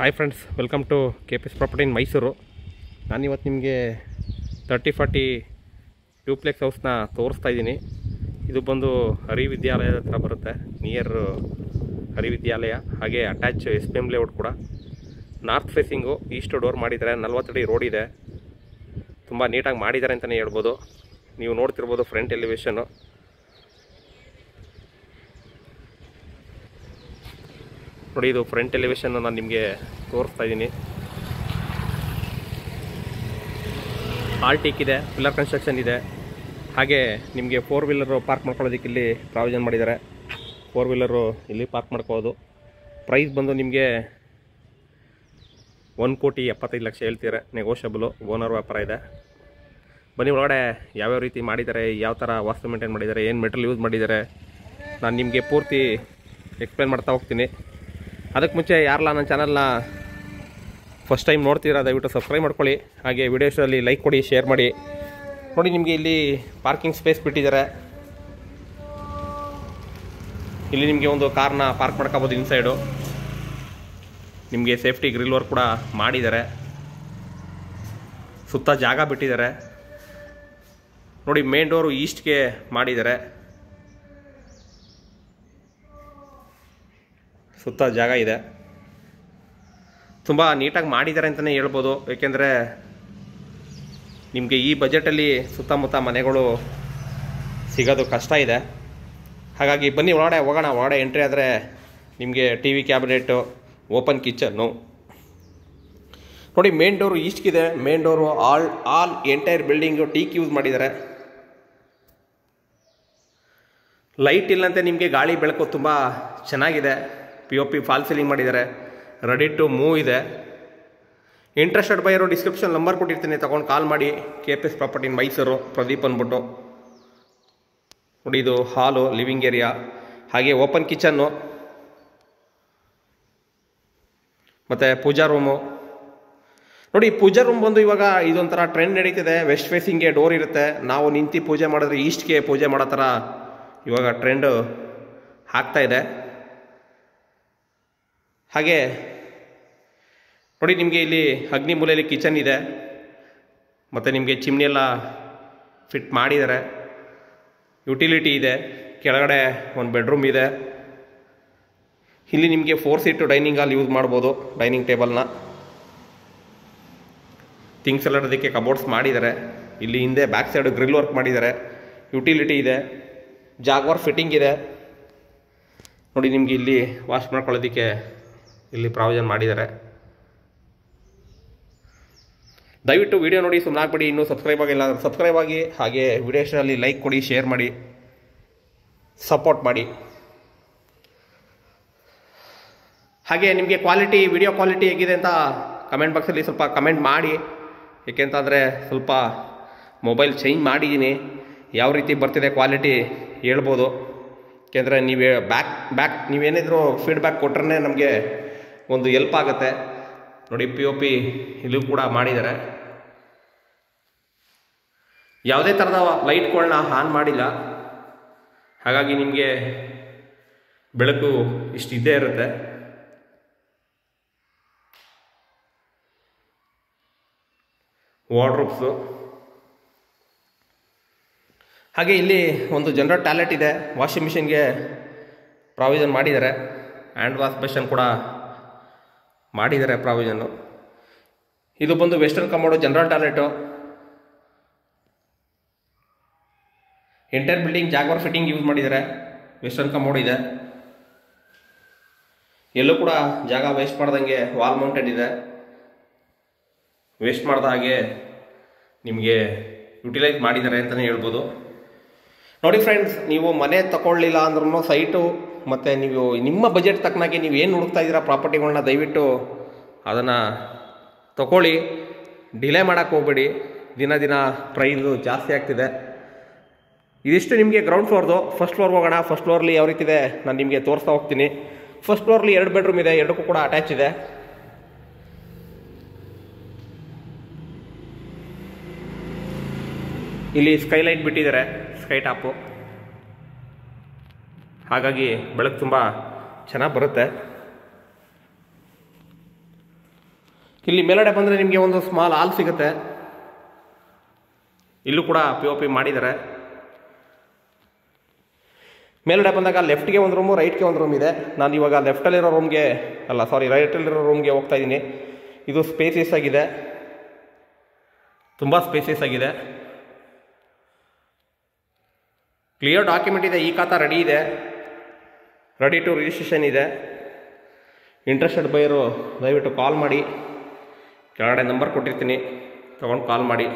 Hi friends, welcome to KPS property in Mysuru. ನಾನಿವತ್ತು ನಿಮಗೆ 30-40 duplex ಹೌಸ್ನ ತೋರಿಸ್ತಾ ಇದ್ದೀನಿ. ಇದು ಬಂದು ಹರಿವಿದ್ಯಾಲಯದ ಹತ್ರ ಬರುತ್ತೆ, ನಿಯರ್ ಹರಿವಿದ್ಯಾಲಯ. ಹಾಗೆ ಅಟ್ಯಾಚ್ SPM ಲೇಔಟ್ ಕೂಡ. ನಾರ್ತ್ ಫೇಸಿಂಗು, ಈಸ್ಟ್ ಡೋರ್ ಮಾಡಿದ್ದಾರೆ. 40 ಅಡಿ ರೋಡ್ ಇದೆ. ತುಂಬ ನೀಟಾಗಿ ಮಾಡಿದ್ದಾರೆ ಅಂತಲೇ ಹೇಳ್ಬೋದು. ನೀವು ನೋಡ್ತಿರ್ಬೋದು ಫ್ರಂಟ್ ಎಲಿವೇಶನ್ನು. ನೋಡಿ, ಇದು ಫ್ರಂಟ್ ಎಲಿವೇಶನ್ ನಾನು ನಿಮಗೆ ತೋರಿಸ್ತಾ ಇದ್ದೀನಿ. ಆಲ್ಟಿಕ್ ಇದೆ, ಪಿಲ್ಲರ್ ಕನ್ಸ್ಟ್ರಕ್ಷನ್ ಇದೆ. ಹಾಗೆ ನಿಮಗೆ 4 ವೀಲರು ಪಾರ್ಕ್ ಮಾಡ್ಕೊಳ್ಳೋದಕ್ಕೆ ಇಲ್ಲಿ ಪ್ರಾವಿಷನ್ ಮಾಡಿದ್ದಾರೆ. 4 ವೀಲರು ಇಲ್ಲಿ ಪಾರ್ಕ್ ಮಾಡ್ಕೋಬೋದು. ಪ್ರೈಸ್ ಬಂದು ನಿಮಗೆ 1,75,00,000 ಹೇಳ್ತೀರಾ. ನೆಗೋಷಿಯಬಲು, ಓನರ್ ವ್ಯಾಪಾರ ಇದೆ. ಬನ್ನಿ, ಒಳಗಡೆ ಯಾವ್ಯಾವ ರೀತಿ ಮಾಡಿದ್ದಾರೆ, ಯಾವ ಥರ ವಾಸ್ತು ಮೇಂಟೈನ್ ಮಾಡಿದ್ದಾರೆ, ಏನು ಮೆಟೀರಿಯಲ್ ಯೂಸ್ ಮಾಡಿದ್ದಾರೆ, ನಾನು ನಿಮಗೆ ಪೂರ್ತಿ ಎಕ್ಸ್ಪ್ಲೇನ್ ಮಾಡ್ತಾ ಹೋಗ್ತೀನಿ. ಅದಕ್ಕೆ ಮುಂಚೆ ಯಾರಲ್ಲ ನನ್ನ ಚಾನಲ್ನ ಫಸ್ಟ್ ಟೈಮ್ ನೋಡ್ತೀರಾ, ದಯವಿಟ್ಟು ಸಬ್ಸ್ಕ್ರೈಬ್ ಮಾಡ್ಕೊಳ್ಳಿ. ಹಾಗೆ ವಿಡಿಯೋಸಲ್ಲಿ ಲೈಕ್ ಕೊಡಿ, ಶೇರ್ ಮಾಡಿ. ನೋಡಿ, ನಿಮಗೆ ಇಲ್ಲಿ ಪಾರ್ಕಿಂಗ್ ಸ್ಪೇಸ್ ಬಿಟ್ಟಿದ್ದಾರೆ. ಇಲ್ಲಿ ನಿಮಗೆ ಒಂದು ಕಾರ್ನ ಪಾರ್ಕ್ ಮಾಡ್ಕೋಬೋದು. ಇನ್ಸೈಡು ನಿಮಗೆ ಸೇಫ್ಟಿ ಗ್ರಿಲ್ ವರ್ಕ್ ಕೂಡ ಮಾಡಿದ್ದಾರೆ. ಸುತ್ತ ಜಾಗ ಬಿಟ್ಟಿದ್ದಾರೆ. ನೋಡಿ, ಮೇನ್ ಡೋರು ಈಸ್ಟ್ಗೆ ಮಾಡಿದ್ದಾರೆ. ಸುತ್ತ ಜಾಗ ಇದೆ. ತುಂಬ ನೀಟಾಗಿ ಮಾಡಿದ್ದಾರೆ ಅಂತಲೇ ಹೇಳ್ಬೋದು. ಏಕೆಂದರೆ ನಿಮಗೆ ಈ ಬಜೆಟಲ್ಲಿ ಸುತ್ತಮುತ್ತ ಮನೆಗಳು ಸಿಗೋದು ಕಷ್ಟ ಇದೆ. ಹಾಗಾಗಿ ಬನ್ನಿ, ಒಳಗಡೆ ಹೋಗೋಣ. ಒಳಗಡೆ ಎಂಟ್ರಿ ಆದರೆ ನಿಮಗೆ TV ಕ್ಯಾಬಿನೆಟ್ಟು, ಓಪನ್ ಕಿಚನ್ನು. ನೋಡಿ, ಮೇನ್ ಡೋರು ಈಸ್ಟ್ಗಿದೆ. Main door all entire building teak use ಮಾಡಿದ್ದಾರೆ. ಲೈಟ್ ಇಲ್ಲಂತೆ ನಿಮಗೆ ಗಾಳಿ ಬೆಳಕು ತುಂಬ ಚೆನ್ನಾಗಿದೆ. POP ಫಾಲ್ ಸೀಲಿಂಗ್ ಮಾಡಿದ್ದಾರೆ. ರೆಡಿ ಟು ಮೂವ್ ಇದೆ. ಇಂಟ್ರೆಸ್ಟೆಡ್ ಬೈಯರು ಡಿಸ್ಕ್ರಿಪ್ಷನ್ ನಂಬರ್ ಕೊಟ್ಟಿರ್ತೀನಿ, ತಗೊಂಡು ಕಾಲ್ ಮಾಡಿ. KPS property in Mysuru, Pradeep ಅಂದ್ಬಿಟ್ಟು. ನೋಡಿ, ಇದು ಹಾಲು, ಲಿವಿಂಗ್ ಏರಿಯಾ, ಹಾಗೆ ಓಪನ್ ಕಿಚನ್ನು ಮತ್ತು ಪೂಜಾ ರೂಮು. ನೋಡಿ, ಪೂಜಾ ರೂಮ್ ಬಂದು ಇವಾಗ ಇದೊಂಥರ ಟ್ರೆಂಡ್ ನಡೀತಿದೆ. ವೆಸ್ಟ್ ಫೇಸಿಂಗ್ಗೆ ಡೋರ್ ಇರುತ್ತೆ. ನಾವು ನಿಂತು ಪೂಜೆ ಮಾಡಿದ್ರೆ ಈಸ್ಟ್ಗೆ ಪೂಜೆ ಮಾಡೋ ಥರ ಇವಾಗ ಟ್ರೆಂಡ್ ಆಗ್ತಾ ಇದೆ. ಹಾಗೆ ನೋಡಿ, ನಿಮಗೆ ಇಲ್ಲಿ ಅಗ್ನಿ ಮೂಲೆಯಲ್ಲಿ ಕಿಚನ್ ಇದೆ. ಮತ್ತು ನಿಮಗೆ ಚಿಮ್ನಿ ಎಲ್ಲ ಫಿಟ್ ಮಾಡಿದ್ದಾರೆ. ಯುಟಿಲಿಟಿ ಇದೆ. ಕೆಳಗಡೆ ಒಂದು ಬೆಡ್ರೂಮ್ ಇದೆ. ಇಲ್ಲಿ ನಿಮಗೆ 4 ಸೀಟು ಡೈನಿಂಗ್ ಹಾಲ್ ಯೂಸ್ ಮಾಡ್ಬೋದು. ಡೈನಿಂಗ್ ಟೇಬಲ್ನ ಥಿಂಗ್ಸ್ ಎಲ್ಲ ಅದಕ್ಕೆ ಕಬೋರ್ಡ್ಸ್ ಮಾಡಿದ್ದಾರೆ. ಇಲ್ಲಿ ಹಿಂದೆ ಬ್ಯಾಕ್ ಸೈಡು ಗ್ರಿಲ್ ವರ್ಕ್ ಮಾಡಿದ್ದಾರೆ. ಯುಟಿಲಿಟಿ ಇದೆ. ಜಾಗ್ವಾರ್ ಫಿಟ್ಟಿಂಗ್ ಇದೆ. ನೋಡಿ, ನಿಮಗೆ ಇಲ್ಲಿ ವಾಶ್ ಮಾಡ್ಕೊಳ್ಳೋದಕ್ಕೆ ಇಲ್ಲಿ ಪ್ರಾವಿಷನ್ ಮಾಡಿದ್ದಾರೆ. ದಯವಿಟ್ಟು ವಿಡಿಯೋ ನೋಡಿ, ಸುಮ್ಮನೆ ಆಗ್ಬಿಡಿ. ಇನ್ನೂ ಸಬ್ಸ್ಕ್ರೈಬ್ ಆಗಿಲ್ಲ ಅಂದರೆ ಸಬ್ಸ್ಕ್ರೈಬ್ ಆಗಿ. ಹಾಗೆ ವಿಡಿಯೋಸಲ್ಲಿ ಲೈಕ್ ಕೊಡಿ, ಶೇರ್ ಮಾಡಿ, ಸಪೋರ್ಟ್ ಮಾಡಿ. ಹಾಗೆ ನಿಮಗೆ ಕ್ವಾಲಿಟಿ, ವಿಡಿಯೋ ಕ್ವಾಲಿಟಿ ಹೇಗಿದೆ ಅಂತ ಕಮೆಂಟ್ ಬಾಕ್ಸಲ್ಲಿ ಸ್ವಲ್ಪ ಕಮೆಂಟ್ ಮಾಡಿ. ಏಕೆಂತಂದರೆ ಸ್ವಲ್ಪ ಮೊಬೈಲ್ ಚೇಂಜ್ ಮಾಡಿದ್ದೀನಿ. ಯಾವ ರೀತಿ ಬರ್ತಿದೆ ಕ್ವಾಲಿಟಿ ಹೇಳ್ಬೋದು. ಏಕೆಂದರೆ ನೀವು ಬ್ಯಾಕ್ ನೀವೇನಿದ್ರು ಫೀಡ್ಬ್ಯಾಕ್ ಕೊಟ್ರೆ ನಮಗೆ ಒಂದು ಹೆಲ್ಪ್ ಆಗುತ್ತೆ. ನೋಡಿ, POP ಇಲ್ಲೂ ಕೂಡ ಮಾಡಿದ್ದಾರೆ. ಯಾವುದೇ ಥರದ ಲೈಟ್ಗಳನ್ನ ಆನ್ ಮಾಡಿಲ್ಲ. ಹಾಗಾಗಿ ನಿಮಗೆ ಬೆಳಕು ಇಷ್ಟು ಇದ್ದೇ ಇರುತ್ತೆ. ವಾರ್ಡ್ರೋಬ್ಸು. ಹಾಗೆ ಇಲ್ಲಿ ಒಂದು ಜನರಲ್ ಟಾಯ್ಲೆಟ್ ಇದೆ. ವಾಷಿಂಗ್ ಮಿಷಿನ್ಗೆ ಪ್ರಾವಿಷನ್ ಮಾಡಿದ್ದಾರೆ. ಹ್ಯಾಂಡ್ ವಾಶ್ ಬೇಷನ್ ಕೂಡ ಮಾಡಿದ್ದಾರೆ ಪ್ರಾವಿಷನ್ನು. ಇದು ಬಂದು western commode general toilet. Entire building Jaguar fitting use ಮಾಡಿದ್ದಾರೆ. ವೆಸ್ಟರ್ನ್ ಕಮೋಡ್ ಇದೆ. ಎಲ್ಲೂ ಕೂಡ ಜಾಗ ವೇಸ್ಟ್ ಮಾಡ್ದಂಗೆ ವಾಲ್ ಮೌಂಟೆಡ್ ಇದೆ. ವೇಸ್ಟ್ ಮಾಡ್ದ ಹಾಗೆ ನಿಮಗೆ ಯುಟಿಲೈಸ್ ಮಾಡಿದ್ದಾರೆ ಅಂತಲೇ ಹೇಳ್ಬೋದು. ನೋಡಿ ಫ್ರೆಂಡ್ಸ್, ನೀವು ಮನೆ ತಗೊಳ್ಳಿಲ್ಲ ಅಂದ್ರೂ ಸೈಟು ಮತ್ತು ನೀವು ನಿಮ್ಮ ಬಜೆಟ್ ತಕ್ಕನಾಗಿ ನೀವು ಏನು ಹುಡುಕ್ತಾ ಇದ್ದೀರಾ ಪ್ರಾಪರ್ಟಿಗಳನ್ನ, ದಯವಿಟ್ಟು ಅದನ್ನು ತಗೊಳ್ಳಿ. ಡಿಲೇ ಮಾಡೋಕ್ಕೆ ಹೋಗ್ಬೇಡಿ. ದಿನ ಪ್ರೈಸು ಜಾಸ್ತಿ ಆಗ್ತಿದೆ. ಇದಿಷ್ಟು ನಿಮಗೆ ಗ್ರೌಂಡ್ ಫ್ಲೋರ್ದು. ಫಸ್ಟ್ ಫ್ಲೋರ್ಗೆ ಹೋಗೋಣ. ಫಸ್ಟ್ ಫ್ಲೋರ್ಲಿ ಯಾವ ರೀತಿ ಇದೆ ನಾನು ನಿಮಗೆ ತೋರಿಸ್ತಾ ಹೋಗ್ತೀನಿ. ಫಸ್ಟ್ ಫ್ಲೋರ್ಲಿ 2 ಬೆಡ್ರೂಮ್ ಇದೆ. 2ಕ್ಕೂ ಕೂಡ ಅಟ್ಯಾಚ್ ಇದೆ. ಇಲ್ಲಿ ಸ್ಕೈಲೈಟ್ ಬಿಟ್ಟಿದ್ದಾರೆ, ಸ್ಕೈ ಟಾಪು. ಹಾಗಾಗಿ ಬೆಳಕು ತುಂಬ ಚೆನ್ನಾಗಿ ಬರುತ್ತೆ. ಇಲ್ಲಿ ಮೇಲ್ಗಡೆ ಬಂದರೆ ನಿಮಗೆ ಒಂದು ಸ್ಮಾಲ್ ಹಾಲ್ ಸಿಗುತ್ತೆ. ಇಲ್ಲೂ ಕೂಡ POP ಮಾಡಿದ್ದಾರೆ. ಮೇಲ್ಗಡೆ ಬಂದಾಗ ಲೆಫ್ಟ್ಗೆ ಒಂದು ರೂಮು, ರೈಟ್ಗೆ ಒಂದು ರೂಮ್ ಇದೆ. ನಾನು ಇವಾಗ ಲೆಫ್ಟಲ್ಲಿರೋ ರೂಮ್ಗೆ ರೈಟಲ್ಲಿರೋ ರೂಮ್ಗೆ ಹೋಗ್ತಾ ಇದ್ದೀನಿ. ಇದು ಸ್ಪೇಸಿಯಸ್ ಆಗಿದೆ, ತುಂಬ ಸ್ಪೇಸಿಯಸ್ ಆಗಿದೆ. ಕ್ಲಿಯರ್ ಡಾಕ್ಯುಮೆಂಟ್ ಇದೆ, ಈ ಖಾತಾ ರೆಡಿ ಇದೆ, ರೆಡಿ ಟು ರಿಜಿಸ್ಟ್ರೇಷನ್ ಇದೆ. ಇಂಟ್ರೆಸ್ಟೆಡ್ ಬೈಯರು ದಯವಿಟ್ಟು ಕಾಲ್ ಮಾಡಿ, ಕೆಳಗಡೆ ನಂಬರ್ ಕೊಟ್ಟಿರ್ತೀನಿ, ತೊಗೊಂಡು ಕಾಲ್ ಮಾಡಿ.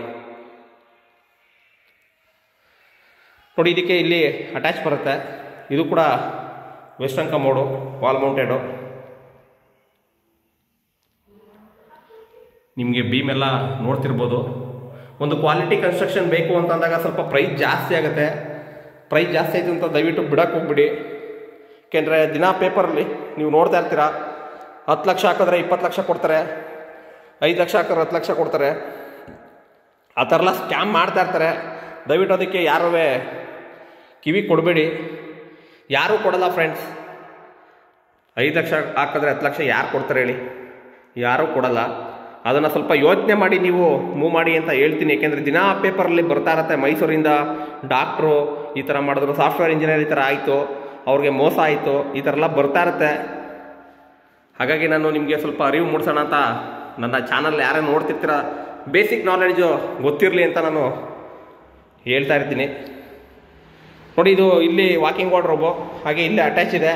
ನೋಡಿ, ಇದಕ್ಕೆ ಇಲ್ಲಿ ಅಟ್ಯಾಚ್ ಬರುತ್ತೆ. ಇದು ಕೂಡ ವೆಸ್ಟರ್ನ್ ಕಮೋಡು, ವಾಲ್ ಮೌಂಟೆಡು. ನಿಮಗೆ ಬೀಮ್ ಎಲ್ಲ ನೋಡ್ತಿರ್ಬೋದು. ಒಂದು ಕ್ವಾಲಿಟಿ ಕನ್ಸ್ಟ್ರಕ್ಷನ್ ಬೇಕು ಅಂತಂದಾಗ ಸ್ವಲ್ಪ ಪ್ರೈಸ್ ಜಾಸ್ತಿ ಆಗುತ್ತೆ. ಪ್ರೈಸ್ ಜಾಸ್ತಿ ಆಯಿತು ಅಂತ ದಯವಿಟ್ಟು ಬಿಡಕ್ಕೆ ಹೋಗ್ಬಿಡಿ. ಏಕೆಂದರೆ ದಿನ ಪೇಪರಲ್ಲಿ ನೀವು ನೋಡ್ತಾ ಇರ್ತೀರ, 10 ಲಕ್ಷ ಹಾಕಿದ್ರೆ 20 ಲಕ್ಷ ಕೊಡ್ತಾರೆ, 5 ಲಕ್ಷ ಹಾಕಿದ್ರೆ 10 ಲಕ್ಷ ಕೊಡ್ತಾರೆ. ಆ ಥರ ಎಲ್ಲ ಸ್ಕ್ಯಾಮ್ ಮಾಡ್ತಾ ಇರ್ತಾರೆ. ದಯವಿಟ್ಟು ಅದಕ್ಕೆ ಯಾರೂ ಕಿವಿ ಕೊಡಬೇಡಿ. ಯಾರೂ ಕೊಡಲ್ಲ ಫ್ರೆಂಡ್ಸ್. 5 ಲಕ್ಷ ಹಾಕಿದ್ರೆ 10 ಲಕ್ಷ ಯಾರು ಕೊಡ್ತಾರೆ ಹೇಳಿ? ಯಾರೂ ಕೊಡಲ್ಲ. ಅದನ್ನು ಸ್ವಲ್ಪ ಯೋಚನೆ ಮಾಡಿ ನೀವು ಮೂವ್ ಮಾಡಿ ಅಂತ ಹೇಳ್ತೀನಿ. ಏಕೆಂದರೆ ದಿನ ಪೇಪರಲ್ಲಿ ಬರ್ತಾ ಇರುತ್ತೆ, ಮೈಸೂರಿಂದ ಡಾಕ್ಟ್ರು ಈ ಥರ ಮಾಡಿದ್ರು, ಸಾಫ್ಟ್ವೇರ್ ಇಂಜಿನಿಯರ್ ಈ ಥರ ಆಯಿತು, ಅವ್ರಿಗೆ ಮೋಸ ಆಯಿತು, ಈ ಥರ ಎಲ್ಲ ಬರ್ತಾ ಇರುತ್ತೆ. ಹಾಗಾಗಿ ನಾನು ನಿಮಗೆ ಸ್ವಲ್ಪ ಅರಿವು ಮೂಡಿಸೋಣ ಅಂತ ನನ್ನ ಚಾನಲ್ ಯಾರೇ ನೋಡ್ತಿರ್ತೀರ, ಬೇಸಿಕ್ ನಾಲೆಡ್ಜು ಗೊತ್ತಿರಲಿ ಅಂತ ನಾನು ಹೇಳ್ತಾ ಇರ್ತೀನಿ. ನೋಡಿ, ಇದು ಇಲ್ಲಿ ವಾಕಿಂಗ್ ವಾರ್ಡ್ರೋಬು, ಹಾಗೆ ಇಲ್ಲಿ ಅಟ್ಯಾಚ್ ಇದೆ.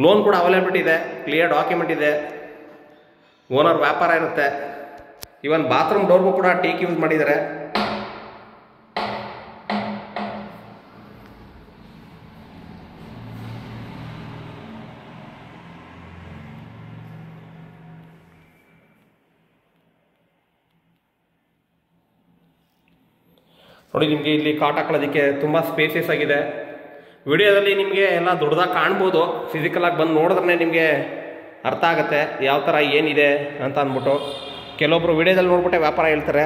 ಲೋನ್ ಕೂಡ ಅವೈಲೇಬಿಲಿಟಿ ಇದೆ, ಕ್ಲಿಯರ್ ಡಾಕ್ಯುಮೆಂಟ್ ಇದೆ, ಓನರ್ ವ್ಯಾಪಾರ ಇರುತ್ತೆ. ಇವನ್ ಬಾತ್ರೂಮ್ ಡೋರ್ಗೂ ಕೂಡ ಟೀಕ್ ಯೂಸ್ ಮಾಡಿದ್ದಾರೆ. ನೋಡಿ, ನಿಮಗೆ ಇಲ್ಲಿ ಕಾಟ್ ಹಾಕೊಳ್ಳೋದಕ್ಕೆ ತುಂಬ ಸ್ಪೇಸಿಯಸ್ ಆಗಿದೆ. ವಿಡಿಯೋದಲ್ಲಿ ನಿಮಗೆ ಎಲ್ಲ ದೊಡ್ಡದಾಗಿ ಕಾಣ್ಬೋದು, ಫಿಸಿಕಲಾಗಿ ಬಂದು ನೋಡಿದ್ರೆ ನಿಮಗೆ ಅರ್ಥ ಆಗುತ್ತೆ ಯಾವ ಥರ ಏನಿದೆ ಅಂತ ಅಂದ್ಬಿಟ್ಟು. ಕೆಲವೊಬ್ಬರು ವಿಡಿಯೋದಲ್ಲಿ ನೋಡ್ಬಿಟ್ಟೆ ವ್ಯಾಪಾರ ಹೇಳ್ತಾರೆ,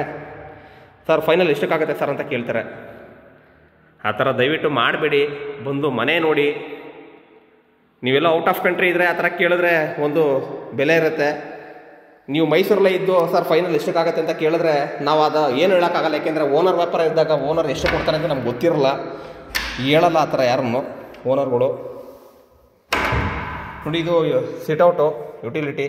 ಸರ್ ಫೈನಲ್ ಎಷ್ಟಕ್ಕಾಗುತ್ತೆ ಸರ್ ಅಂತ ಕೇಳ್ತಾರೆ. ಆ ಥರ ದಯವಿಟ್ಟು ಮಾಡಬೇಡಿ. ಬಂದು ಮನೆ ನೋಡಿ. ನೀವೆಲ್ಲ ಔಟ್ ಆಫ್ ಕಂಟ್ರಿ ಇದ್ದರೆ ಆ ಥರ ಕೇಳಿದ್ರೆ ಒಂದು ಬೆಲೆ ಇರುತ್ತೆ. ನೀವು ಮೈಸೂರಲ್ಲೇ ಇದ್ದು ಸರ್ ಫೈನಲ್ ಎಷ್ಟಕ್ಕಾಗತ್ತೆ ಅಂತ ಕೇಳಿದ್ರೆ ನಾವು ಅದು ಏನು ಹೇಳೋಕ್ಕಾಗಲ್ಲ. ಯಾಕೆಂದರೆ ಓನರ್ ವ್ಯಾಪಾರ ಇದ್ದಾಗ ಓನರ್ ಎಷ್ಟು ಕೊಡ್ತಾರೆ ಅಂತ ನಮ್ಗೆ ಗೊತ್ತಿರಲ್ಲ, ಹೇಳಲ್ಲ ಆ ಥರ ಯಾರನ್ನು ಓನರ್ಗಳು. ನೋಡಿ, ಇದು ಸಿಟ್ಔಟು ಯುಟಿಲಿಟಿ.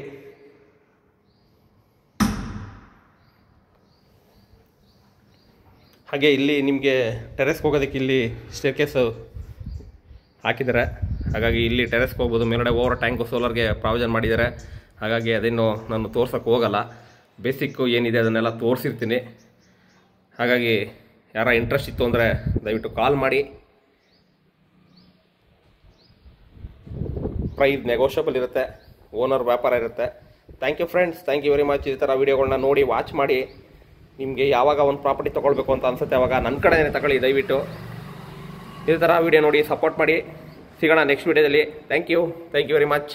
ಹಾಗೆ ಇಲ್ಲಿ ನಿಮಗೆ ಟೆರೆಸ್ಗೆ ಹೋಗೋದಕ್ಕೆ ಇಲ್ಲಿ ಸ್ಟೇರ್ಕೇಸು ಹಾಕಿದ್ದಾರೆ. ಹಾಗಾಗಿ ಇಲ್ಲಿ ಟೆರೆಸ್ಗೆ ಹೋಗ್ಬೋದು. ಮೇಲ್ಗಡೆ ಓವರ್ ಟ್ಯಾಂಕು ಸೋಲಾರ್ಗೆ ಪ್ರಾವಿಷನ್ ಮಾಡಿದ್ದಾರೆ. ಹಾಗಾಗಿ ಅದೇನು ನಾನು ತೋರ್ಸೋಕ್ಕೆ ಹೋಗಲ್ಲ. ಬೇಸಿಕ್ಕು ಏನಿದೆ ಅದನ್ನೆಲ್ಲ ತೋರಿಸಿರ್ತೀನಿ. ಹಾಗಾಗಿ ಯಾರ ಇಂಟ್ರೆಸ್ಟ್ ಇತ್ತು ಅಂದರೆ ದಯವಿಟ್ಟು ಕಾಲ್ ಮಾಡಿ. ಪ್ರೈಸ್ ನೆಗೋಷಿಯಬಲ್ ಇರುತ್ತೆ, ಓನರ್ ವ್ಯಾಪಾರ ಇರುತ್ತೆ. Thank you friends, thank you very much. ಈ ಥರ ವೀಡಿಯೋಗಳನ್ನ ನೋಡಿ ವಾಚ್ ಮಾಡಿ. ನಿಮಗೆ ಯಾವಾಗ ಒಂದು ಪ್ರಾಪರ್ಟಿ ತೊಗೊಳ್ಬೇಕು ಅಂತ ಅನಿಸುತ್ತೆ ಅವಾಗ ನನ್ನ ಕಡೆನೇ ತಗೊಳ್ಳಿ ದಯವಿಟ್ಟು. ಇದೇ ಥರ ವೀಡಿಯೋ ನೋಡಿ ಸಪೋರ್ಟ್ ಮಾಡಿ. ಸಿಗೋಣ ನೆಕ್ಸ್ಟ್ ವೀಡಿಯೋದಲ್ಲಿ. Thank you very much.